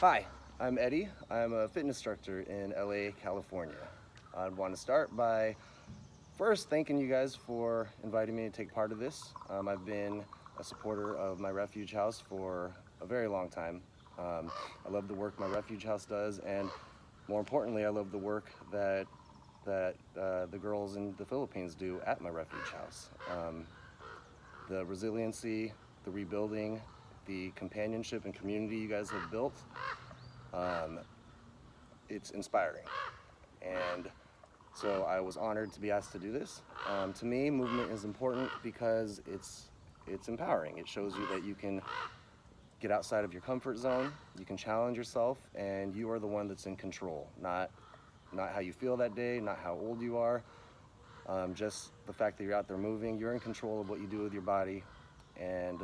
Hi, I'm Eddie. I'm a fitness instructor in LA, California. I'd want to start by first thanking you guys for inviting me to take part of this. I've been a supporter of my Refuge house for a very long time. I love the work my Refuge house does, and more importantly, I love the work that the girls in the Philippines do at my Refuge house. The resiliency, the rebuilding, the companionship and community you guys have built, it's inspiring. And so I was honored to be asked to do this. To me, movement is important because it's empowering. It shows you that you can get outside of your comfort zone, you can challenge yourself, and you are the one that's in control, not how you feel that day, not how old you are, just the fact that you're out there moving. You're in control of what you do with your body, and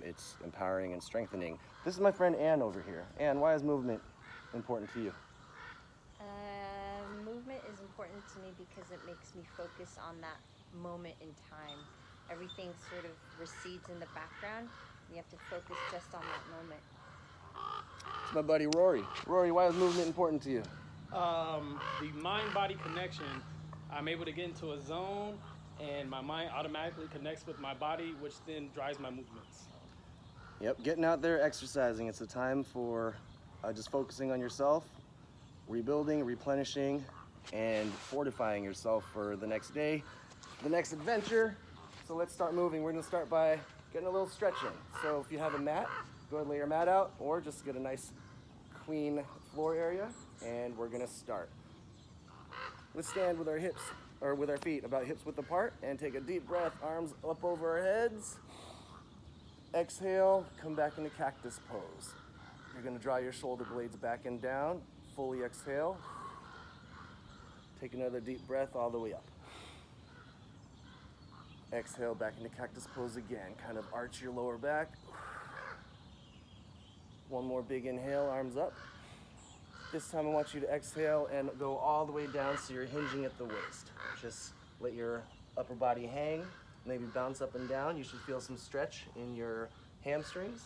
it's empowering and strengthening. This is my friend Ann over here. Ann, why is movement important to you? Movement is important to me because it makes me focus on that moment in time. Everything sort of recedes in the background. You have to focus just on that moment. It's my buddy Rory. Rory, why is movement important to you? The mind-body connection. I'm able to get into a zone and my mind automatically connects with my body, which then drives my movements. Yep, getting out there, exercising. It's a time for just focusing on yourself, rebuilding, replenishing, and fortifying yourself for the next day, the next adventure. So let's start moving. We're gonna start by getting a little stretch in. So if you have a mat, go ahead and lay your mat out, or just get a nice clean floor area, and we're gonna start. Let's stand with our hips, or with our feet about hips width apart, and take a deep breath, arms up over our heads. Exhale, come back into cactus pose. You're gonna draw your shoulder blades back and down, fully exhale. Take another deep breath all the way up. Exhale back into cactus pose again. Kind of arch your lower back. One more big inhale, arms up. This time I want you to exhale and go all the way down so you're hinging at the waist. Just let your upper body hang, maybe bounce up and down. You should feel some stretch in your hamstrings.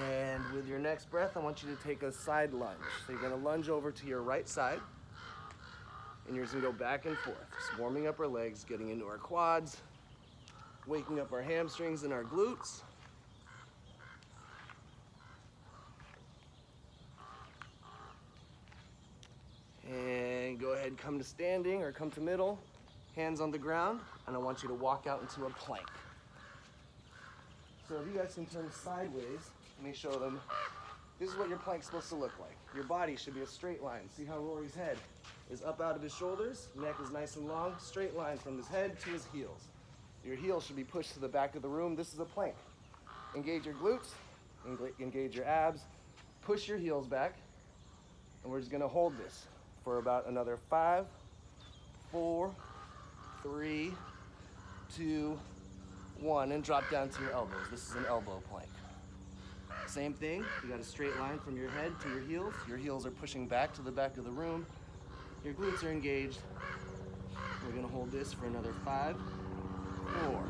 And with your next breath, I want you to take a side lunge. So you're gonna lunge over to your right side, and you're just gonna go back and forth, just warming up our legs, getting into our quads, waking up our hamstrings and our glutes. And go ahead, come to standing or come to middle, hands on the ground, and I want you to walk out into a plank. So if you guys can turn sideways, let me show them. This is what your plank's supposed to look like. Your body should be a straight line. See how Rory's head is up out of his shoulders, neck is nice and long, straight line from his head to his heels. Your heels should be pushed to the back of the room. This is a plank. Engage your glutes, engage your abs, push your heels back, and we're just gonna hold this for about another 5, 4, 3, 2, 1, and drop down to your elbows. This is an elbow plank. Same thing, you got a straight line from your head to your heels. Your heels are pushing back to the back of the room. Your glutes are engaged. We're gonna hold this for another 5, 4,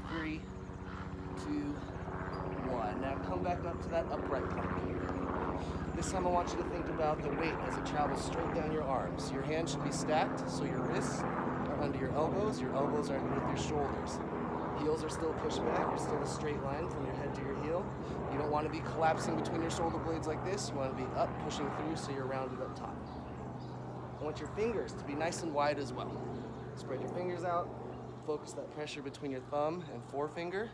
3, 2, 1. Now come back up to that upright plank. This time I want you to think about the weight as it travels straight down your arms. Your hands should be stacked so your wrists are under your elbows are underneath your shoulders. Heels are still pushed back, you're still a straight line from your head to your heel. You don't want to be collapsing between your shoulder blades like this. You want to be up, pushing through so you're rounded up top. I want your fingers to be nice and wide as well. Spread your fingers out, focus that pressure between your thumb and forefinger.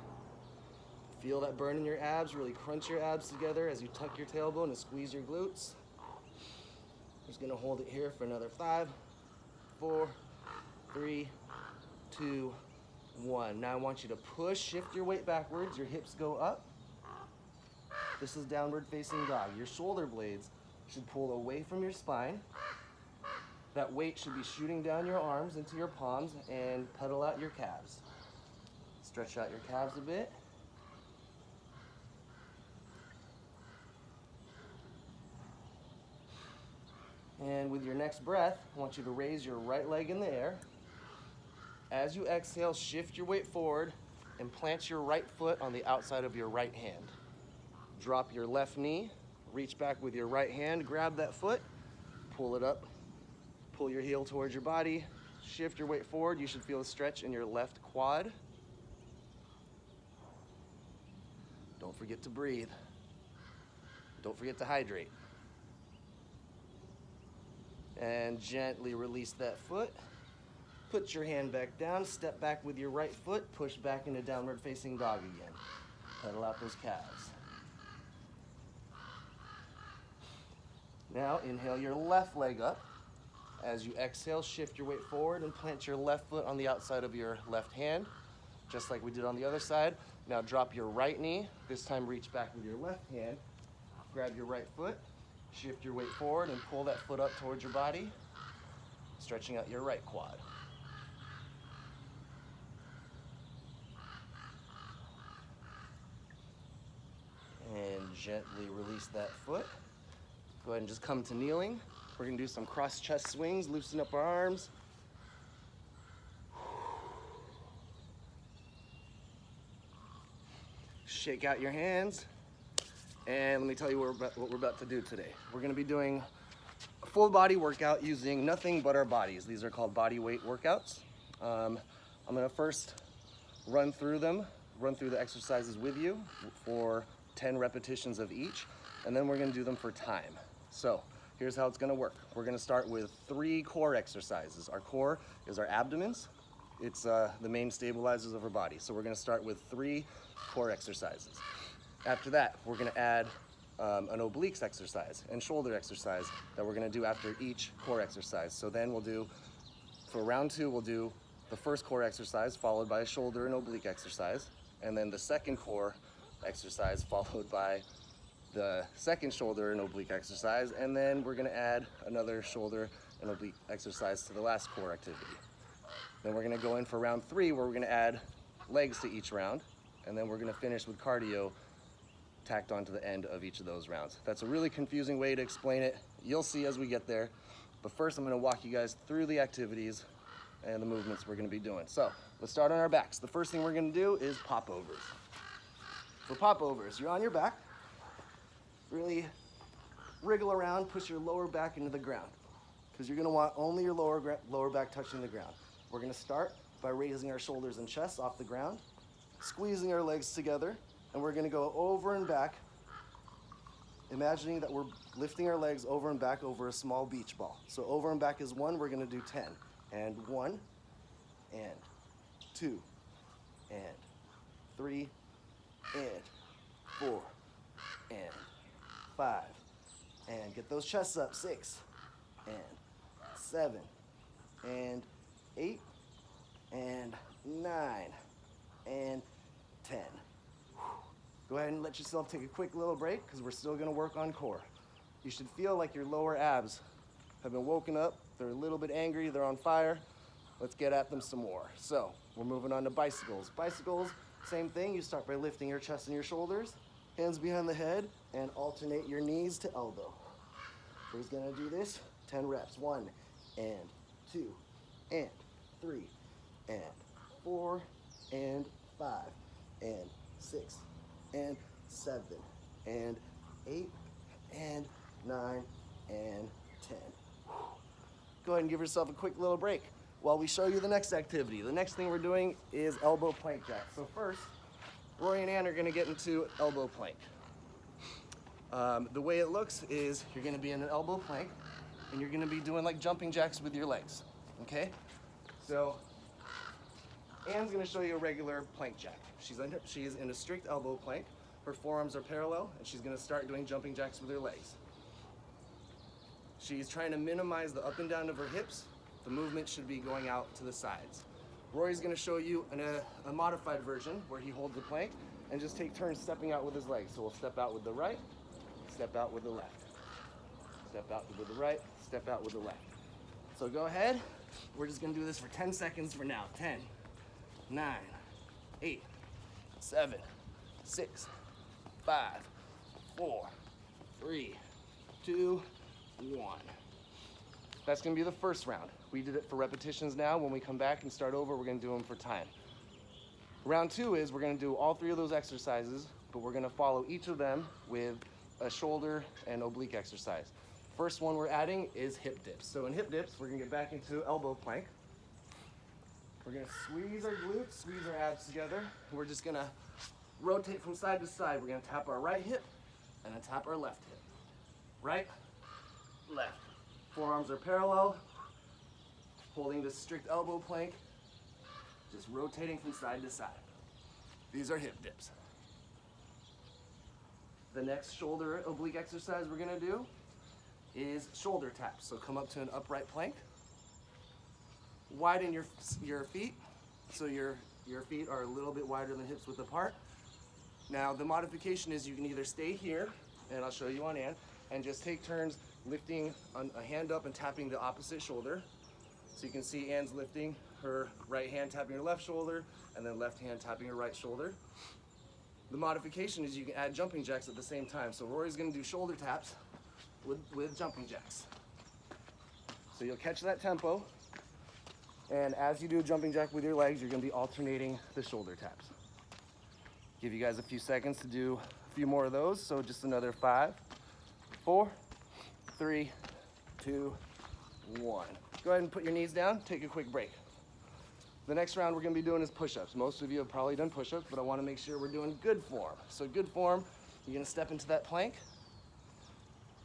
Feel that burn in your abs, really crunch your abs together as you tuck your tailbone and squeeze your glutes. I'm just gonna hold it here for another 5, 4, 3, 2, 1. Now I want you to push, shift your weight backwards, your hips go up. This is downward facing dog. Your shoulder blades should pull away from your spine. That weight should be shooting down your arms into your palms and pedal out your calves. Stretch out your calves a bit. And with your next breath, I want you to raise your right leg in the air. As you exhale, shift your weight forward, and plant your right foot on the outside of your right hand. Drop your left knee, reach back with your right hand, grab that foot, pull it up, pull your heel towards your body, shift your weight forward. You should feel a stretch in your left quad. Don't forget to breathe. Don't forget to hydrate. And gently release that foot. Put your hand back down, step back with your right foot, push back into downward facing dog again. Pedal out those calves. Now inhale your left leg up. As you exhale, shift your weight forward and plant your left foot on the outside of your left hand, just like we did on the other side. Now drop your right knee. This time reach back with your left hand. Grab your right foot, shift your weight forward and pull that foot up towards your body, stretching out your right quad. And gently release that foot. Go ahead and just come to kneeling. We're gonna do some cross chest swings, loosen up our arms. Shake out your hands. And let me tell you what we're about to do today. We're gonna be doing a full body workout using nothing but our bodies. These are called body weight workouts. I'm gonna first run through the exercises with you for 10 repetitions of each, and then we're gonna do them for time. So here's how it's gonna work. We're gonna start with 3 core exercises. Our core is our abdomens. It's the main stabilizers of our body. So we're gonna start with 3 core exercises. After that, we're gonna add an obliques exercise and shoulder exercise that we're gonna do after each core exercise. So then for round 2, we'll do the first core exercise followed by a shoulder and oblique exercise, and then the second core exercise followed by the second shoulder and oblique exercise, and then we're gonna add another shoulder and oblique exercise to the last core activity. Then we're gonna go in for round 3 where we're gonna add legs to each round, and then we're gonna finish with cardio tacked onto the end of each of those rounds. That's a really confusing way to explain it. You'll see as we get there. But first I'm gonna walk you guys through the activities and the movements we're gonna be doing. So let's start on our backs. The first thing we're gonna do is popovers. For popovers, you're on your back. Really wriggle around, push your lower back into the ground, because you're gonna want only your lower back touching the ground. We're gonna start by raising our shoulders and chest off the ground, squeezing our legs together, and we're gonna go over and back, imagining that we're lifting our legs over and back over a small beach ball. So over and back is 1, we're gonna do 10. And 1, and 2, and 3, and 4, and 5, and get those chests up, 6, and 7, and 8, and 9, and 10. Go ahead and let yourself take a quick little break, because we're still gonna work on core. You should feel like your lower abs have been woken up. They're a little bit angry, they're on fire. Let's get at them some more. So we're moving on to bicycles. Bicycles, same thing. You start by lifting your chest and your shoulders, hands behind the head, and alternate your knees to elbow. Who's gonna do this? 10 reps. 1, and 2, and 3, and 4, and 5, and 6, and 7, and 8, and 9, and 10. Go ahead and give yourself a quick little break while we show you the next activity. The next thing we're doing is elbow plank jack. So first, Rory and Ann are gonna get into elbow plank. The way it looks is you're gonna be in an elbow plank and you're gonna be doing like jumping jacks with your legs, okay? So Ann's gonna show you a regular plank jack. She is in a strict elbow plank. Her forearms are parallel and she's gonna start doing jumping jacks with her legs. She's trying to minimize the up and down of her hips. The movement should be going out to the sides. Rory's gonna show you a modified version where he holds the plank and just take turns stepping out with his legs. So we'll step out with the right, step out with the left. Step out with the right, step out with the left. So go ahead. We're just gonna do this for 10 seconds for now. 10, 9, 8, 7, 6, 5, 4, 3, 2, 1. That's gonna be the first round. We did it for repetitions now. When we come back and start over, we're gonna do them for time. Round 2 is we're gonna do all 3 of those exercises, but we're gonna follow each of them with a shoulder and oblique exercise. First one we're adding is hip dips. So in hip dips, we're gonna get back into elbow plank. We're gonna squeeze our glutes, squeeze our abs together. We're just gonna rotate from side to side. We're gonna tap our right hip and then tap our left hip. Right, left. Forearms are parallel, holding this strict elbow plank, just rotating from side to side. These are hip dips. The next shoulder oblique exercise we're gonna do is shoulder taps. So come up to an upright plank. Widen your feet, so your feet are a little bit wider than hips width apart. Now the modification is you can either stay here, and I'll show you on Ann, and just take turns lifting a hand up and tapping the opposite shoulder. So you can see Ann's lifting her right hand, tapping her left shoulder, and then left hand tapping her right shoulder. The modification is you can add jumping jacks at the same time. So Rory's gonna do shoulder taps with jumping jacks. So you'll catch that tempo, and as you do a jumping jack with your legs, you're gonna be alternating the shoulder taps. Give you guys a few seconds to do a few more of those. So just another 5, 4, 3, 2, 1. Go ahead and put your knees down, take a quick break. The next round we're gonna be doing is push-ups. Most of you have probably done push-ups, but I wanna make sure we're doing good form. So good form, you're gonna step into that plank.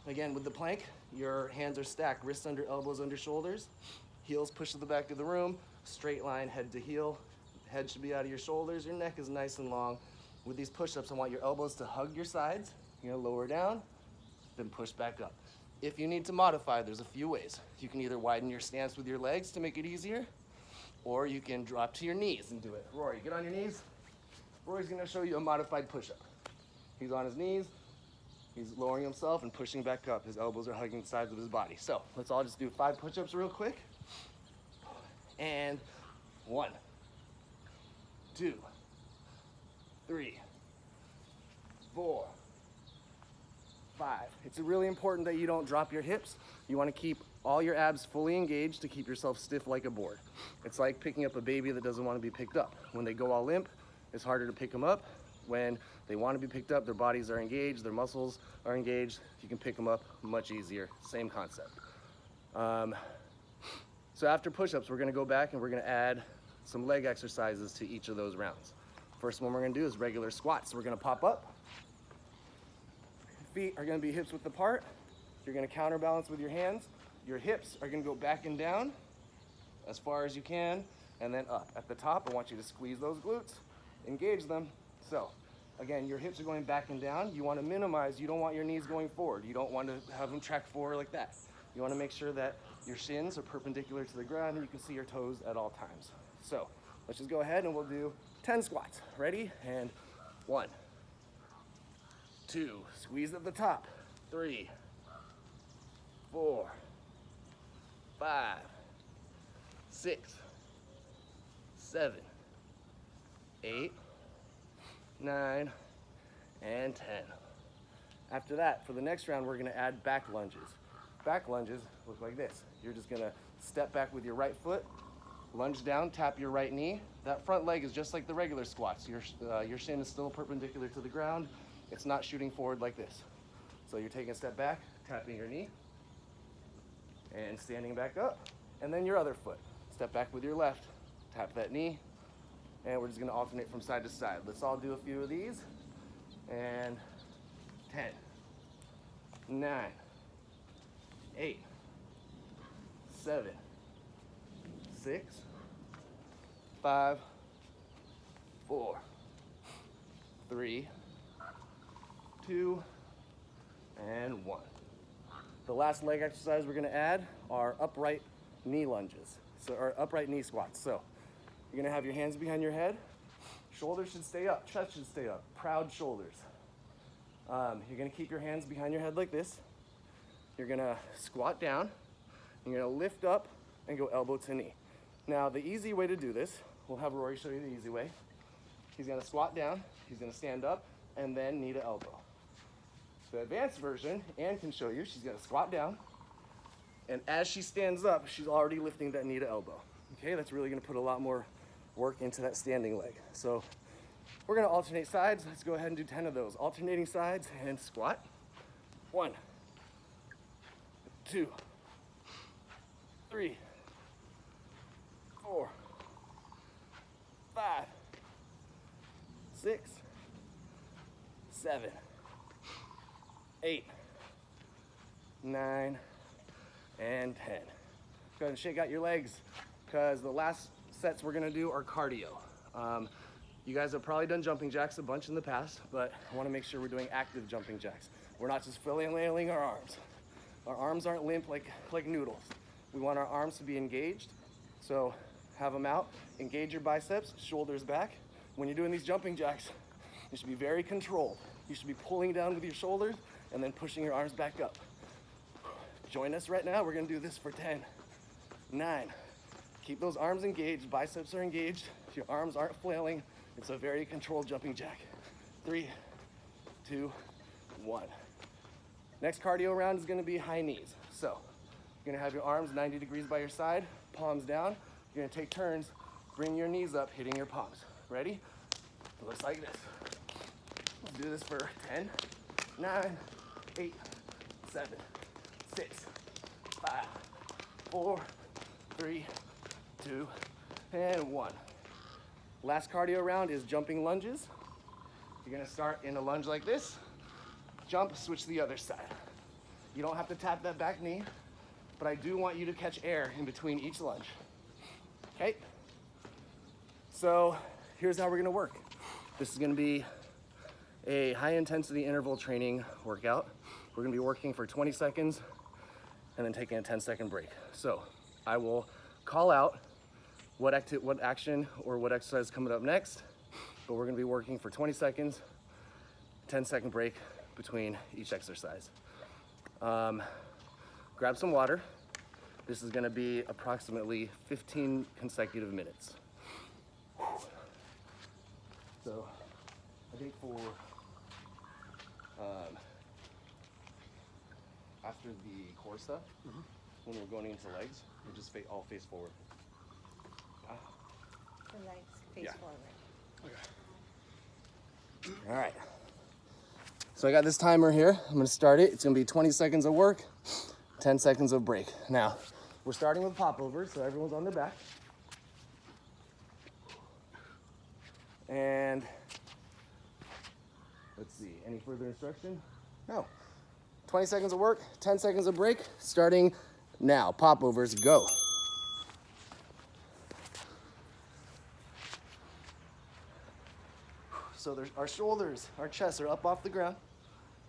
Again, with the plank, your hands are stacked, wrists under, elbows under shoulders, heels push to the back of the room, straight line, head to heel. Head should be out of your shoulders, your neck is nice and long. With these push-ups, I want your elbows to hug your sides. You're gonna lower down, then push back up. If you need to modify, there's a few ways. You can either widen your stance with your legs to make it easier, or you can drop to your knees and do it. Rory, get on your knees. Rory's gonna show you a modified push-up. He's on his knees, he's lowering himself and pushing back up. His elbows are hugging the sides of his body. So let's all just do 5 push-ups real quick. And 1, 2, 3, 4, 5. It's really important that you don't drop your hips. You want to keep all your abs fully engaged to keep yourself stiff like a board. It's like picking up a baby that doesn't want to be picked up. When they go all limp, it's harder to pick them up. When they want to be picked up, their bodies are engaged, their muscles are engaged. You can pick them up much easier. Same concept. So after push-ups, we're going to go back and we're going to add some leg exercises to each of those rounds. First one we're going to do is regular squats. We're going to pop up. Feet are going to be hips width apart. You're going to counterbalance with your hands. Your hips are going to go back and down as far as you can, and then up. At the top, I want you to squeeze those glutes, engage them. So again, your hips are going back and down. You want to minimize, you don't want your knees going forward. You don't want to have them track forward like that. You want to make sure that your shins are perpendicular to the ground and you can see your toes at all times. So let's just go ahead and we'll do 10 squats. Ready? And 1, 2, squeeze at the top. 3, 4, 5, 6, 7, 8, 9, and 10. After that, for the next round, we're gonna add back lunges. Back lunges look like this. You're just gonna step back with your right foot, lunge down, tap your right knee. That front leg is just like the regular squats. Your shin is still perpendicular to the ground. It's not shooting forward like this. So you're taking a step back, tapping your knee, and standing back up. And then your other foot. Step back with your left, tap that knee, and we're just gonna alternate from side to side. Let's all do a few of these. And 10, 9, 8, 7, 6, 5, 4, 3, 2, and 1. The last leg exercise we're gonna add are upright knee lunges, or upright knee squats. So you're gonna have your hands behind your head, shoulders should stay up, chest should stay up, proud shoulders. You're gonna keep your hands behind your head like this. You're gonna squat down, you're gonna lift up and go elbow to knee. Now the easy way to do this, we'll have Rory show you the easy way. He's gonna squat down, he's gonna stand up, and then knee to elbow. The advanced version, Ann can show you, she's gonna squat down, and as she stands up, she's already lifting that knee to elbow. Okay, that's really gonna put a lot more work into that standing leg. So we're gonna alternate sides. Let's go ahead and do 10 of those. Alternating sides and squat. 1, 2, 3, 4, 5, 6, 7, 8, 9, and 10. Go ahead and shake out your legs because the last sets we're gonna do are cardio. You guys have probably done jumping jacks a bunch in the past, but I wanna make sure we're doing active jumping jacks. We're not just flailing our arms. Our arms aren't limp like noodles. We want our arms to be engaged. So have them out, engage your biceps, shoulders back. When you're doing these jumping jacks, you should be very controlled. You should be pulling down with your shoulders and then pushing your arms back up. Join us right now. We're gonna do this for 10, 9. Keep those arms engaged, biceps are engaged, your arms aren't flailing. It's a very controlled jumping jack. 3, 2, 1. Next cardio round is gonna be high knees. So you're gonna have your arms 90 degrees by your side, palms down. You're gonna take turns, bring your knees up, hitting your palms. Ready? It looks like this. Let's do this for 10, 9, 8, 7, 6, 5, 4, 3, 2, and 1. Last cardio round is jumping lunges. You're gonna start in a lunge like this, jump, switch to the other side. You don't have to tap that back knee, but I do want you to catch air in between each lunge. Okay? So here's how we're gonna work. This is gonna be a high intensity interval training workout. We're gonna be working for 20 seconds and then taking a 10-second break. So I will call out what action or what exercise is coming up next, but we're gonna be working for 20 seconds, 10-second break between each exercise. Grab some water. This is gonna be approximately 15 consecutive minutes. So I think for after the core stuff, when we're going into legs, we just all face forward. The legs face Yeah. forward. Okay. All right. So I got this timer here. I'm gonna start it. It's gonna be 20 seconds of work, 10 seconds of break. Now, we're starting with popovers, so everyone's on their back. And let's see, any further instruction? No. 20 seconds of work, 10 seconds of break, starting now. Popovers, go. So there's our shoulders, our chests are up off the ground.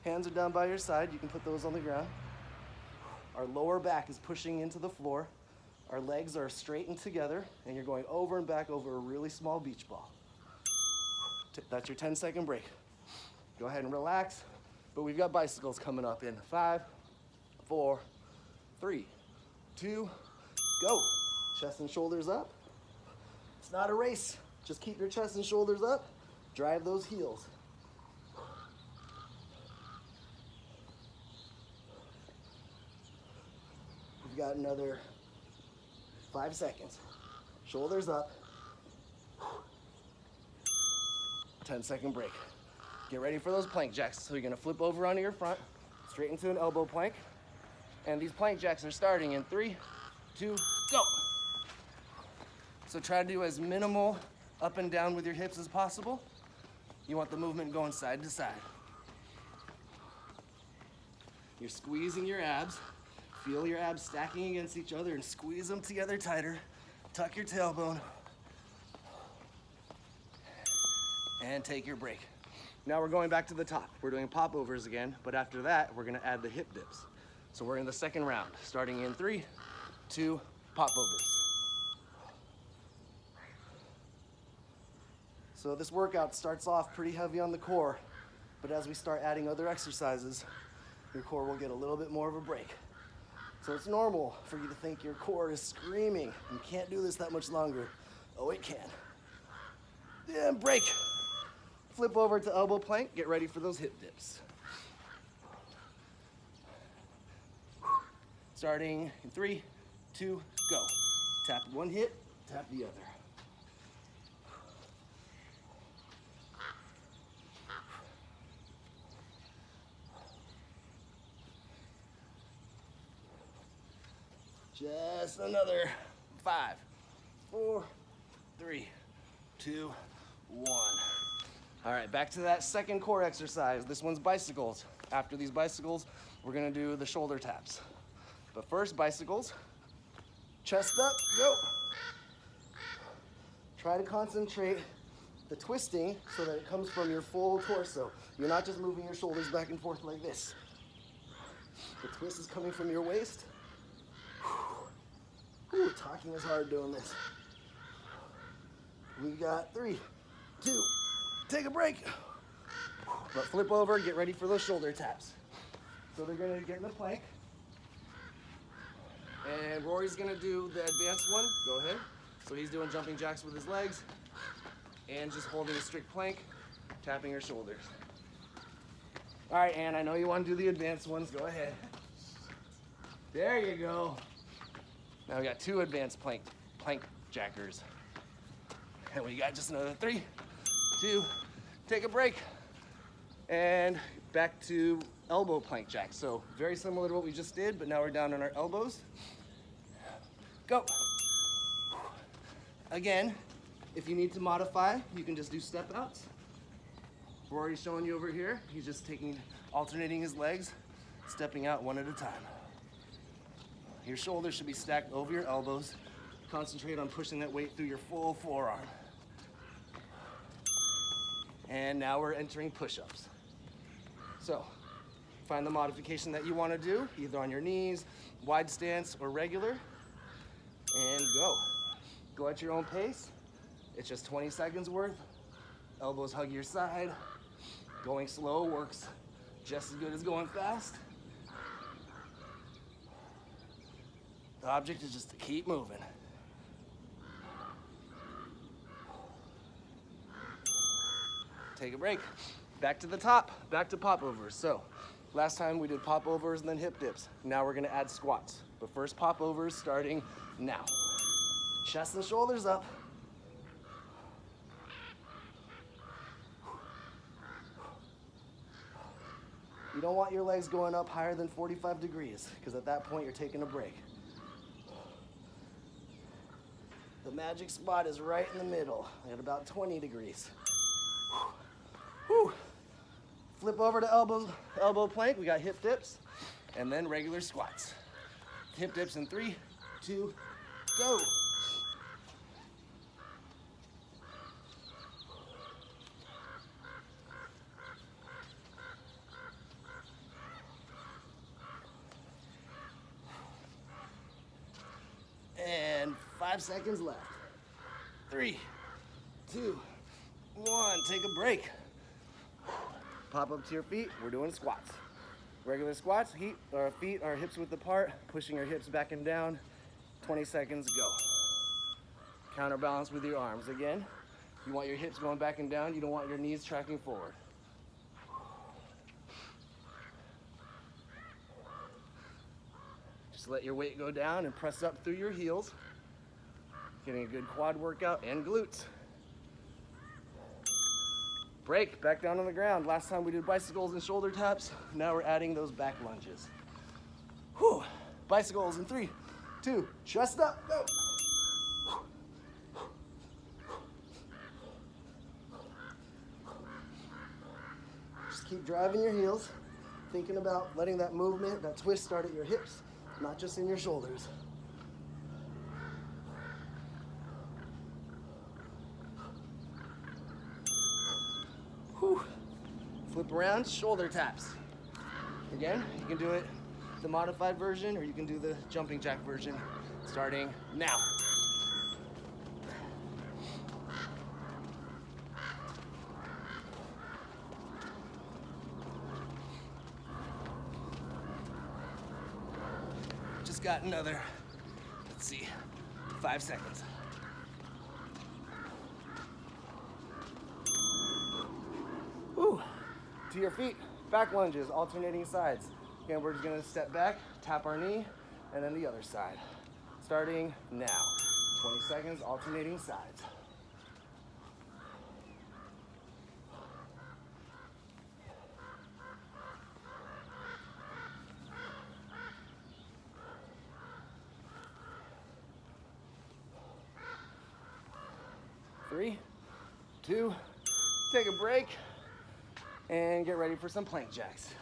Hands are down by your side. You can put those on the ground. Our lower back is pushing into the floor. Our legs are straightened together, and you're going over and back over a really small beach ball. That's your 10-second break. Go ahead and relax, but we've got bicycles coming up in 5, 4, 3, 2, go. Chest and shoulders up. It's not a race. Just keep your chest and shoulders up. Drive those heels. We've got another 5 seconds. Shoulders up. 10-second break. Get ready for those plank jacks. So you're gonna flip over onto your front, straight into an elbow plank. And these plank jacks are starting in 3, 2, go. So try to do as minimal up and down with your hips as possible. You want the movement going side to side. You're squeezing your abs. Feel your abs stacking against each other and squeeze them together tighter. Tuck your tailbone. And take your break. Now we're going back to the top. We're doing popovers again, but after that, we're gonna add the hip dips. So we're in the second round, starting in 3, 2, popovers. So this workout starts off pretty heavy on the core, but as we start adding other exercises, your core will get a little bit more of a break. So it's normal for you to think your core is screaming. You can't do this that much longer. Oh, it can. And break. Flip over to elbow plank. Get ready for those hip dips. Starting in 3, 2, go. Tap one hip, tap the other. Just another 5, 4, 3, 2, 1. All right, back to that second core exercise. This one's bicycles. After these bicycles, we're gonna do the shoulder taps. But first, bicycles. Chest up, go. Try to concentrate the twisting so that it comes from your full torso. You're not just moving your shoulders back and forth like this. The twist is coming from your waist. Whew, talking is hard doing this. We got 3, 2, take a break. But flip over, get ready for those shoulder taps. So they're gonna get in the plank. And Rory's gonna do the advanced one, go ahead. So he's doing jumping jacks with his legs and just holding a strict plank, tapping your shoulders. All right, Ann, I know you wanna do the advanced ones, go ahead. There you go. Now we got 2 advanced plank jackers. And we got just another 3, 2, take a break. And back to elbow plank jacks. So very similar to what we just did, but now we're down on our elbows. Go. Again, if you need to modify, you can just do step outs. Rory's showing you over here. He's just alternating his legs, stepping out one at a time. Your shoulders should be stacked over your elbows. Concentrate on pushing that weight through your full forearm. And now we're entering push-ups. So, find the modification that you want to do, either on your knees, wide stance, or regular, and go. Go at your own pace. It's just 20 seconds worth. Elbows hug your side. Going slow works just as good as going fast. The object is just to keep moving. Take a break. Back to the top, back to popovers. So, last time we did popovers and then hip dips. Now we're gonna add squats. But first popovers starting now. Chest and shoulders up. You don't want your legs going up higher than 45 degrees, because at that point you're taking a break. The magic spot is right in the middle, at about 20 degrees. Whew. Flip over to elbow plank. We got hip dips, and then regular squats. Hip dips in 3, 2, go. And 5 seconds left. 3, 2, 1. Take a break. Pop up to your feet. We're doing squats. Regular squats, feet are hips width apart, pushing your hips back and down. 20 seconds, go. Counterbalance with your arms. Again, you want your hips going back and down. You don't want your knees tracking forward. Just let your weight go down and press up through your heels. Getting a good quad workout and glutes. Break, back down on the ground. Last time we did bicycles and shoulder taps. Now we're adding those back lunges. Whew. Bicycles in 3, 2, chest up, go. Just keep driving your heels, thinking about letting that movement, that twist start at your hips, not just in your shoulders. Whew. Flip around, shoulder taps. Again, you can do it the modified version or you can do the jumping jack version starting now. Just got another, let's see, 5 seconds. Whew. To your feet, back lunges, alternating sides. Again, we're just gonna step back, tap our knee, and then the other side. Starting now. 20 seconds, alternating sides. 3, 2, take a break, and get ready for some plank jacks.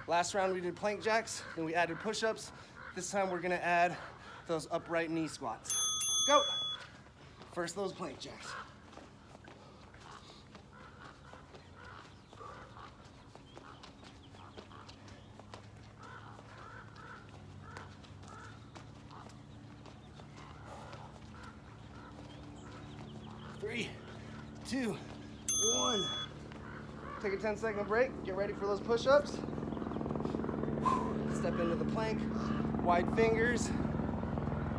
Last round we did plank jacks, then we added push-ups. This time we're gonna add those upright knee squats. Go! First, those plank jacks. Three, 2, 1. Take a 10-second break. Get ready for those push-ups. Step into the plank. Wide fingers.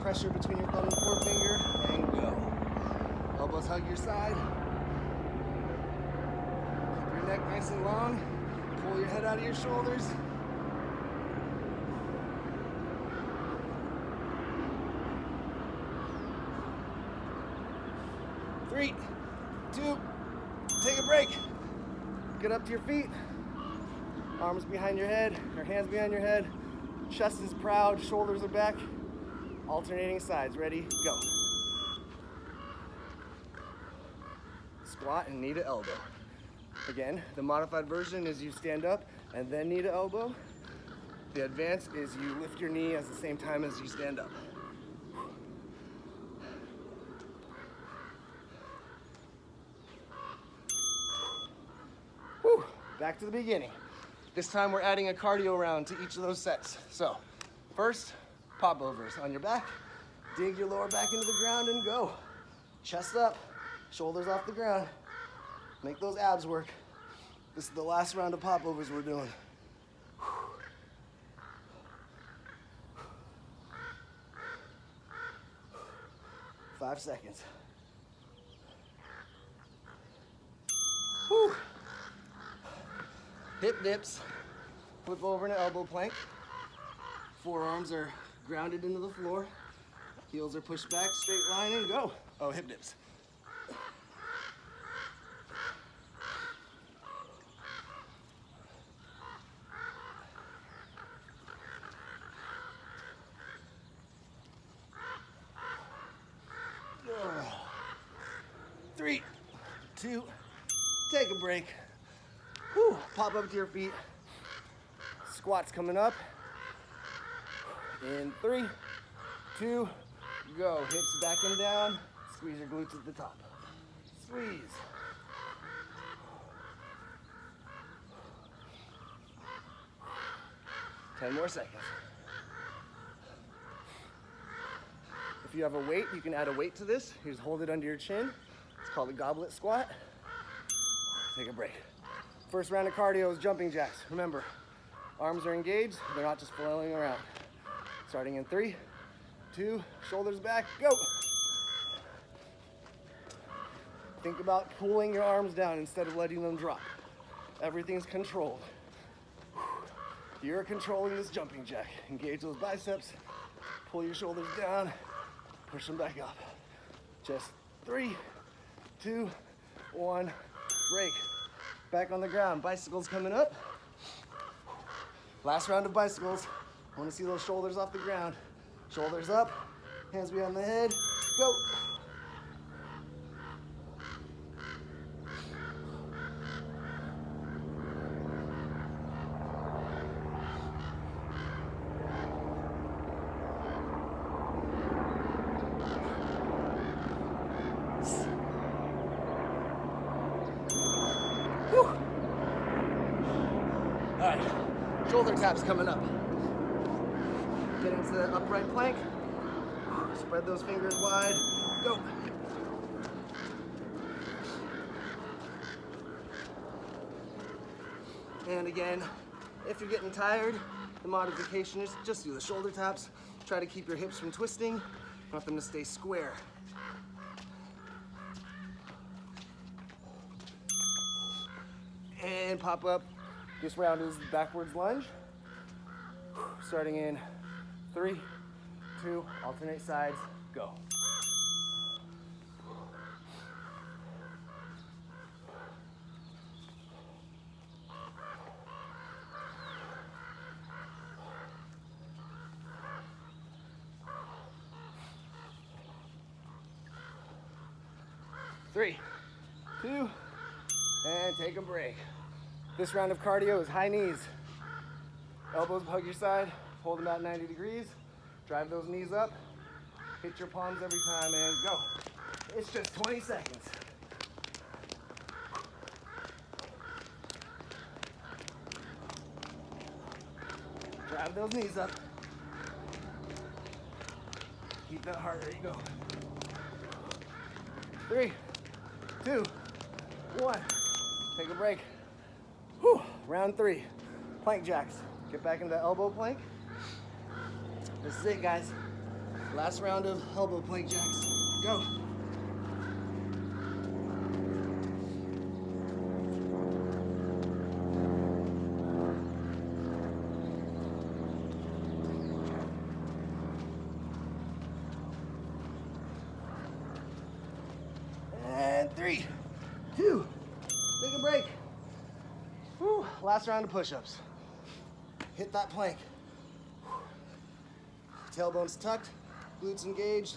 Pressure between your thumb and forefinger, and go. Elbows hug your side. Keep your neck nice and long. Pull your head out of your shoulders. Three, 2, take a break. Get up to your feet. Arms behind your head, your hands behind your head. Chest is proud, shoulders are back. Alternating sides, ready, go. Squat and knee to elbow. Again, the modified version is you stand up and then knee to elbow. The advanced is you lift your knee at the same time as you stand up. Whew. Back to the beginning. This time we're adding a cardio round to each of those sets. So, first, Popovers on your back. Dig your lower back into the ground and go. Chest up, shoulders off the ground. Make those abs work. This is the last round of Popovers we're doing. 5 seconds. Whew. Hip dips. Flip over in an elbow plank. Forearms are grounded into the floor. Heels are pushed back, straight line, and go. Oh, hip dips. Three, 2, take a break. Whew. Pop up to your feet. Squats coming up. In 3, 2, go. Hips back and down. Squeeze your glutes at the top. Squeeze. Ten more seconds. If you have a weight, you can add a weight to this. You just hold it under your chin. It's called a goblet squat. Take a break. First round of cardio is jumping jacks. Remember, arms are engaged. They're not just flailing around. Starting in 3, 2, shoulders back, go. Think about pulling your arms down instead of letting them drop. Everything's controlled. You're controlling this jumping jack. Engage those biceps, pull your shoulders down, push them back up. Just 3, 2, 1, break. Back on the ground, bicycles coming up. Last round of bicycles. I want to see those shoulders off the ground. Shoulders up, hands behind the head, go. Whew. All right, shoulder taps coming up. Get into the upright plank. Spread those fingers wide. Go. And again, if you're getting tired, the modification is just do the shoulder taps. Try to keep your hips from twisting. You want them to stay square. And pop up. This round is backwards lunge. Starting in 3, 2, alternate sides, go. Three, 2, and take a break. This round of cardio is high knees. Elbows hug your side, hold them about 90 degrees, drive those knees up, hit your palms every time, and go. It's just 20 seconds. Drive those knees up. Keep that heart rate going. 3, 2, 1. Take a break. Whew. Round 3. Plank jacks. Get back into elbow plank. This is it, guys. Last round of elbow plank jacks. Go. And 3, 2, take a break. Whew. Last round of push-ups. Hit that plank. Tailbones tucked, glutes engaged.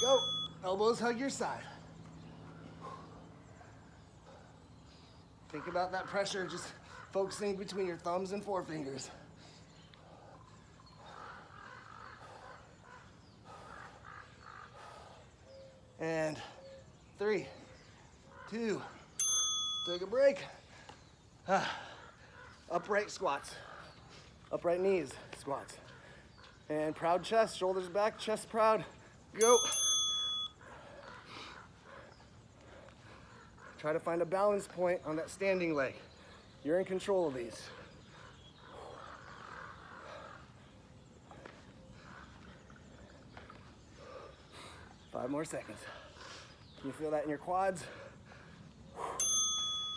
Go. Elbows hug your side. Think about that pressure, just focusing between your thumbs and forefingers. And 3, 2, take a break. Upright squats. Upright knees, squats. And proud chest, shoulders back, chest proud. Go. Try to find a balance point on that standing leg. You're in control of these. 5 more seconds. Can you feel that in your quads?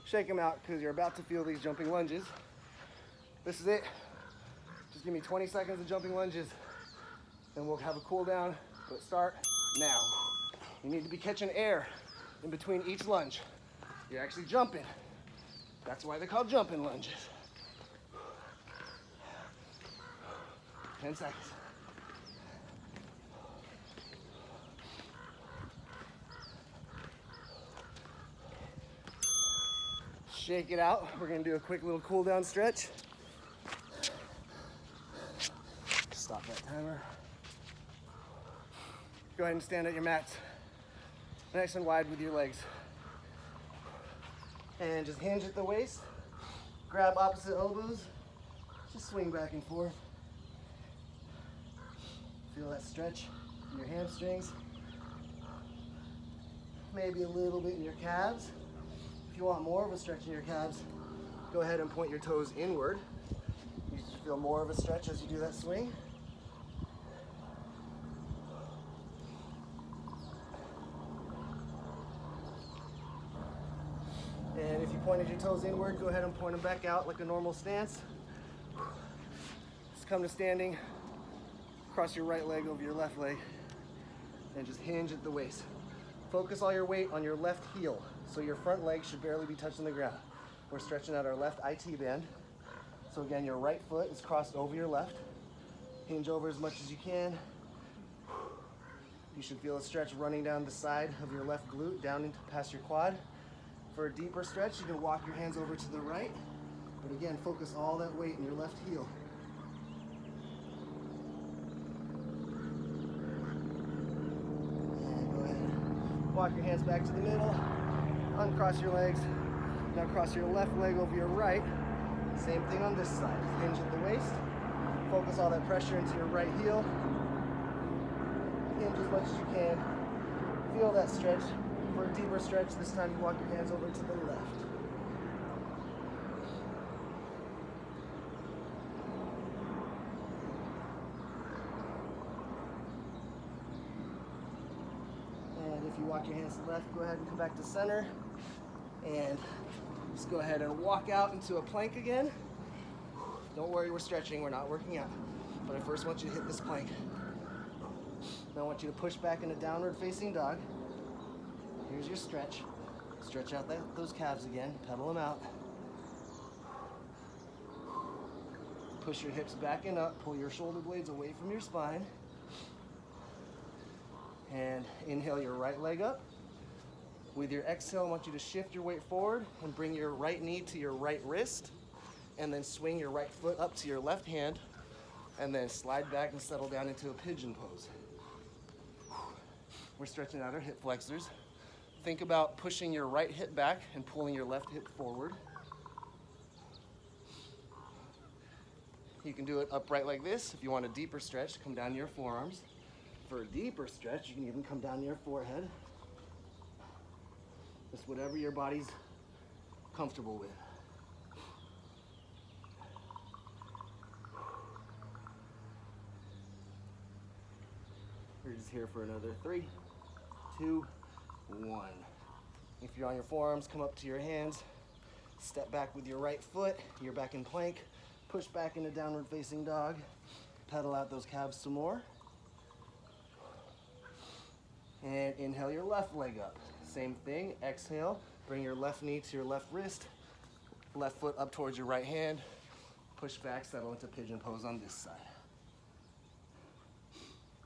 Shake them out because you're about to feel these jumping lunges. This is it. Just give me 20 seconds of jumping lunges and we'll have a cool down, but start now. You need to be catching air in between each lunge. You're actually jumping. That's why they're called jumping lunges. 10 seconds. Shake it out. We're gonna do a quick little cool down stretch. Stop that timer. Go ahead and stand at your mats. Nice and wide with your legs. And just hinge at the waist. Grab opposite elbows. Just swing back and forth. Feel that stretch in your hamstrings. Maybe a little bit in your calves. If you want more of a stretch in your calves, go ahead and point your toes inward. You should feel more of a stretch as you do that swing. And if you pointed your toes inward, go ahead and point them back out like a normal stance. Just come to standing, cross your right leg over your left leg, and just hinge at the waist. Focus all your weight on your left heel, so your front leg should barely be touching the ground. We're stretching out our left IT band. So again, your right foot is crossed over your left. Hinge over as much as you can. You should feel a stretch running down the side of your left glute, down into past your quad. For a deeper stretch, you can walk your hands over to the right, but again, focus all that weight in your left heel. And go ahead, walk your hands back to the middle, uncross your legs. Now cross your left leg over your right. Same thing on this side. Hinge at the waist, focus all that pressure into your right heel. Hinge as much as you can. Feel that stretch. For a deeper stretch, this time you walk your hands over to the left. And if you walk your hands to the left, go ahead and come back to center. And just go ahead and walk out into a plank again. Don't worry, we're stretching, we're not working out. But I first want you to hit this plank. Now I want you to push back into downward facing dog. Here's your stretch. Stretch out those calves again, pedal them out. Push your hips back and up, pull your shoulder blades away from your spine. And inhale your right leg up. With your exhale, I want you to shift your weight forward and bring your right knee to your right wrist, and then swing your right foot up to your left hand, and then slide back and settle down into a pigeon pose. We're stretching out our hip flexors. Think about pushing your right hip back and pulling your left hip forward. You can do it upright like this. If you want a deeper stretch, come down to your forearms. For a deeper stretch, you can even come down to your forehead. Just whatever your body's comfortable with. We're just here for another 3, 2, 1. If you're on your forearms, come up to your hands. Step back with your right foot. You're back in plank. Push back into downward facing dog. Pedal out those calves some more. And inhale your left leg up. Same thing, exhale. Bring your left knee to your left wrist. Left foot up towards your right hand. Push back, settle into pigeon pose on this side.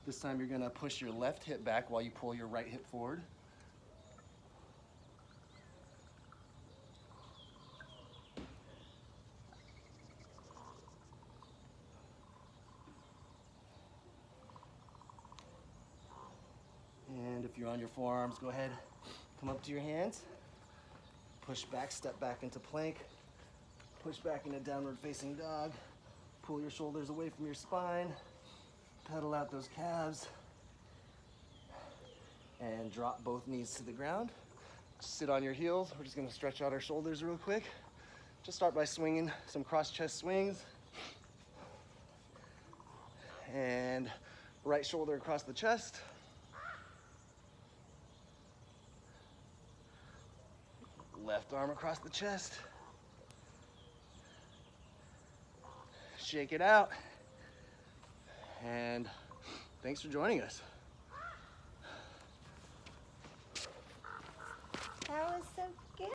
This time you're gonna push your left hip back while you pull your right hip forward. And if you're on your forearms, go ahead, come up to your hands. Push back, step back into plank. Push back into downward facing dog. Pull your shoulders away from your spine. Pedal out those calves. And drop both knees to the ground. Sit on your heels. We're just gonna stretch out our shoulders real quick. Just start by swinging some cross chest swings. And right shoulder across the chest. Left arm across the chest. Shake it out. And thanks for joining us. That was so good.